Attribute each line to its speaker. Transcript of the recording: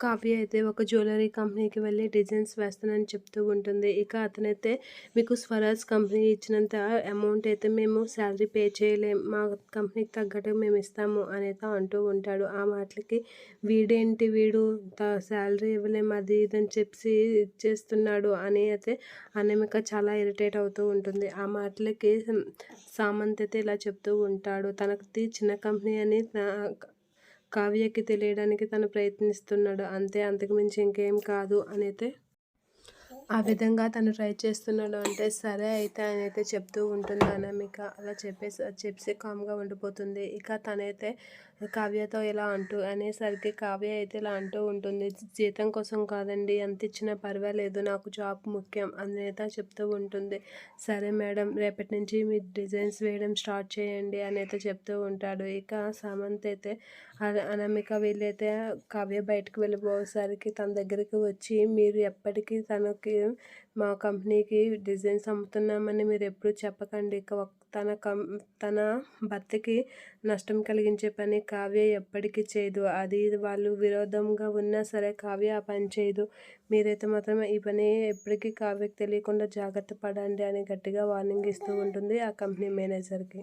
Speaker 1: కావ్య అయితే ఒక జ్యువెలరీ కంపెనీకి వెళ్ళి డిజైన్స్ వేస్తానని చెప్తూ ఉంటుంది. ఇక అతనైతే మీకు స్వరాజ్ కంపెనీ ఇచ్చినంత అమౌంట్ అయితే మేము శాలరీ పే చేయలేం. మా కంపెనీకి తగ్గట్టుగా మేము ఇస్తాము అనేది అంటూ ఉంటాడు. ఆ మాటలకి వీడేంటి వీడు శాలరీ ఇవ్వలేం అది ఇది అని చెప్పి ఇచ్చేస్తున్నాడు అని అయితే అనామిక చాలా ఇరిటేట్ అవుతూ ఉంటుంది. ఆ మాటలకి సామంత్ అయితే ఇలా చెప్తూ ఉంటాడు. తనది చిన్న కంపెనీ అని కావ్యకి తెలియడానికి తను ప్రయత్నిస్తున్నాడు అంతే, అంతకు మించి ఇంకేం కాదు అనైతే ఆ విధంగా తను ట్రై చేస్తున్నాడు. అంటే సరే అయితే ఆయనైతే చెప్తూ ఉంటుంది అనామిక. అలా చెప్పేసి కామ్గా ఉండిపోతుంది. ఇక తనైతే కావ్యతో ఇలా అనేసరికి కావ్య అయితే ఇలా అంటూ ఉంటుంది, జీతం కోసం కాదండి, ఎంత ఇచ్చినా పర్వాలేదు, నాకు జాబ్ ముఖ్యం అని అయితే చెప్తూ ఉంటుంది. సరే మేడం, రేపటి నుంచి మీ డిజైన్స్ వేయడం స్టార్ట్ చేయండి అని అయితే చెప్తూ ఉంటాడు. ఇక సామంత్ అయితే అనామిక వీళ్ళైతే కావ్య బయటకు వెళ్ళిపోయేసరికి తన దగ్గరికి వచ్చి, మీరు ఎప్పటికీ తనకి మా కంపెనీకి డిజైన్స్ అమ్ముతున్నామని మీరు ఎప్పుడు చెప్పకండి. తన భర్తకి నష్టం కలిగించే పని కావ్య ఎప్పటికీ చేయదు. అది వాళ్ళు విరోధంగా ఉన్నా సరే కావ్య ఆ పని చేయదు. మీరైతే మాత్రం ఈ పని ఎప్పటికీ కావ్యకి తెలియకుండా జాగ్రత్త పడండి అని గట్టిగా వార్నింగ్ ఇస్తూ ఉంటుంది ఆ కంపెనీ మేనేజర్కి.